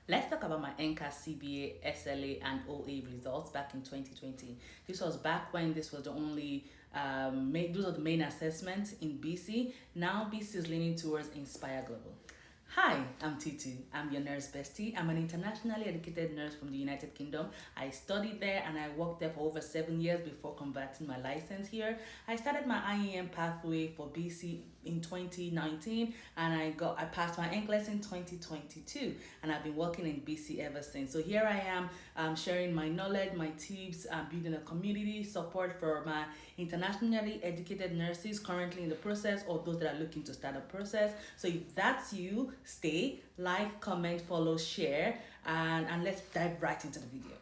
Let's talk about my NCAS CBA, SLA, and OA results back in 2020. This was back when this was the only, those are the main assessments in BC. Now BC is leaning towards Inspire Global. Hi, I'm Tutu. I'm your nurse bestie. I'm an internationally educated nurse from the United Kingdom. I studied there and I worked there for over 7 years before converting my license here. I started my IEN pathway for BC in 2019 and I passed my NCLEX in 2022 and I've been working in BC ever since. So here I am sharing my knowledge, my tips, building a community support for my internationally educated nurses currently in the process or those that are looking to start a process. So if that's you, stay, like, comment, follow, share, and let's dive right into the video.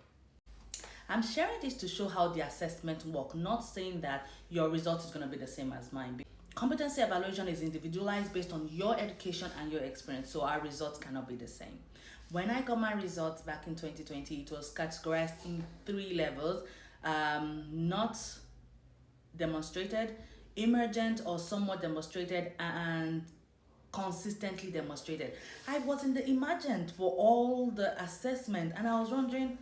I'm sharing this to show how the assessment work, not saying that your result is going to be the same as mine. Competency evaluation is individualized based on your education and your experience, so our results cannot be the same. When I got my results back in 2020, it was categorized in 3 levels: not demonstrated, emergent or somewhat demonstrated, and consistently demonstrated. I was in the emergent for all the assessment and I was wondering,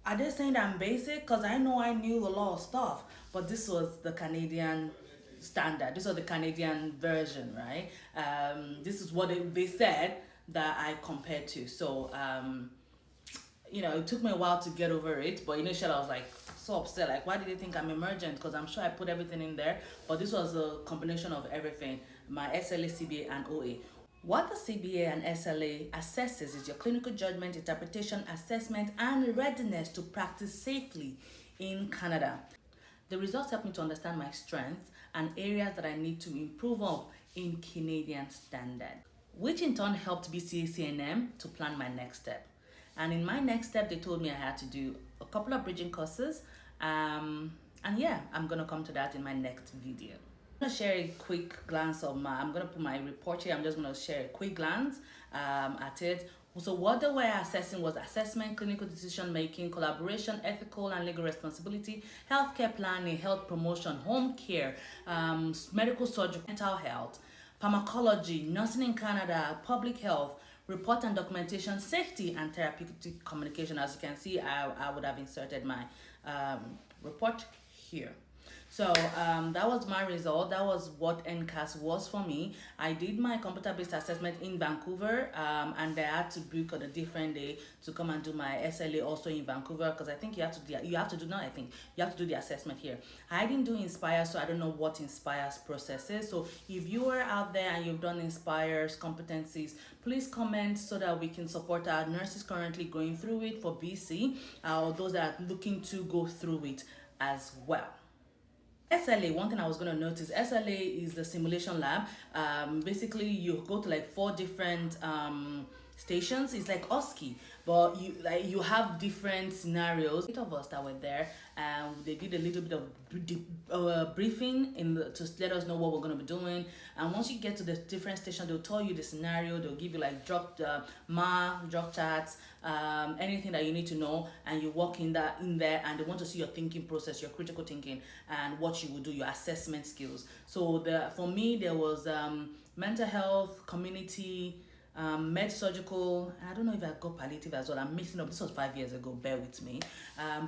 are they saying that I'm basic? Because I know I knew a lot of stuff, but this was the Canadian standard. This was the Canadian version, right? This is what they said that I compared to. So, it took me a while to get over it, but initially I was like so upset. Like, why did they think I'm emergent? Because I'm sure I put everything in there, but this was a combination of everything: my SLA, CBA, and OA. What the CBA and SLA assesses is your clinical judgment, interpretation, assessment, and readiness to practice safely in Canada. The results help me to understand my strengths and areas that I need to improve on in Canadian standard, which in turn helped BCACNM to plan my next step. And in my next step, they told me I had to do a couple of bridging courses. And yeah, I'm going to come to that in my next video. I'm going to share a quick glance of I'm going to put my report here. I'm just going to share a quick glance at it. So what they were assessing was assessment, clinical decision making, collaboration, ethical and legal responsibility, healthcare planning, health promotion, home care, medical surgery, mental health, pharmacology, nursing in Canada, public health, report and documentation, safety, and therapeutic communication. As you can see, I would have inserted my report here. So that was my result. That was what NCAS was for me. I did my computer-based assessment in Vancouver, and I had to book on a different day to come and do my SLA also in Vancouver, because I think you have to do the assessment here. I didn't do Inspire, so I don't know what Inspire's process is. So if you are out there and you've done Inspire's competencies, please comment so that we can support our nurses currently going through it for BC, or those that are looking to go through it as well. SLA, one thing I was going to notice, SLA is the simulation lab. Basically, you go to like 4 different stations. It's like OSCE, but you have different scenarios. 8 of us that were there, they did a little bit of briefing to let us know what we're going to be doing. And once you get to the different stations, they'll tell you the scenario. They'll give you like drop charts, anything that you need to know, and you walk in there, and they want to see your thinking process, your critical thinking, and what you will do, your assessment skills. So for me, there was mental health, community, med surgical. I don't know if I got palliative as well. I'm mixing up. This was 5 years ago. Bear with me.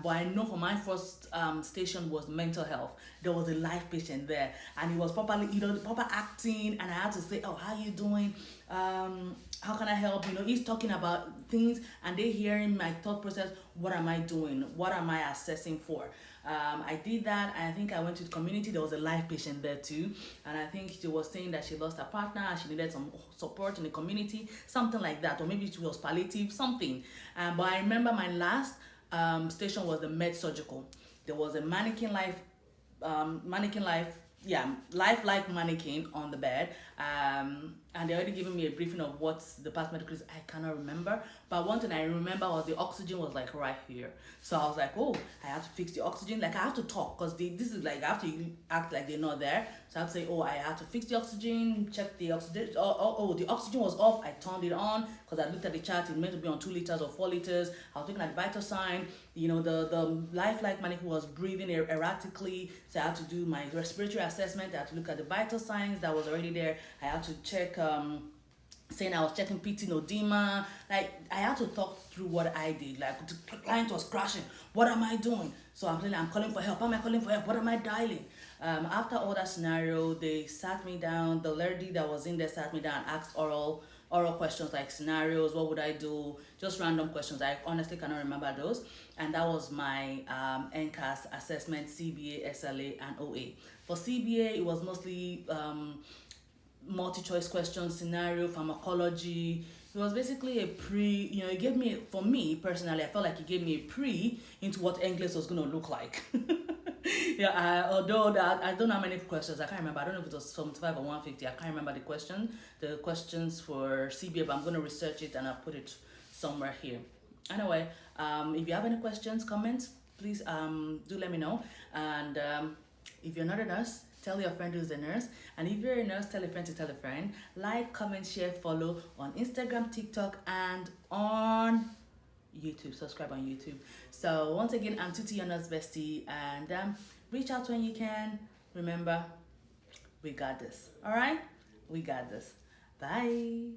But I know for my first station was mental health. There was a live patient there, and he was properly, proper acting, and I had to say, "Oh, how you doing? How can I help?" He's talking about things, and they hearing my thought process. What am I doing? What am I assessing for? I did that. I think I went to the community. There was a live patient there too, and I think she was saying that she lost her partner and she needed some support in the community, something like that, or maybe it was palliative, something. But I remember my last station was the med surgical. There was a lifelike mannequin on the bed, and they already given me a briefing of what the past medical is. I cannot remember, but one thing I remember was the oxygen was like right here. So I was like, oh, I have to fix the oxygen. Like I have to talk, because this is like I have to act like they're not there. So I have to say, oh, I have to fix the oxygen, check the oxygen. Oh, the oxygen was off. I turned it on because I looked at the chart. It meant to be on 2 liters or 4 liters. I was looking at the vital sign. The lifelike mannequin was breathing erratically. So I had to do my respiratory assessment. I had to look at the vital signs that was already there. I had to check saying I was checking PT Nodima. Like, I had to talk through what I did. Like, the client was crashing. What am I doing? So I'm saying, I'm calling for help. Am I calling for help? What am I dialing? After all that scenario, they sat me down. The lady that was in there sat me down, asked oral questions like scenarios. What would I do? Just random questions. I honestly cannot remember those. And that was my NCAS assessment, CBA, SLA, and OA. For CBA, it was mostly multi-choice question, scenario, pharmacology. It was basically a it gave me, for me personally, I felt like it gave me a pre into what English was going to look like. Yeah, although that, I don't know how many questions, I can't remember. I don't know if it was 75 or 150. I can't remember the questions for CBA, but I'm going to research it and I'll put it somewhere here. Anyway, if you have any questions, comments, please do let me know. And if you're not a nurse, tell your friend who's a nurse. And if you're a nurse, tell a friend to tell a friend. Like, comment, share, follow on Instagram, TikTok, and on YouTube. Subscribe on YouTube. So once again, I'm Tutu, your nurse bestie, and reach out when you can. Remember, we got this. All right? We got this. Bye.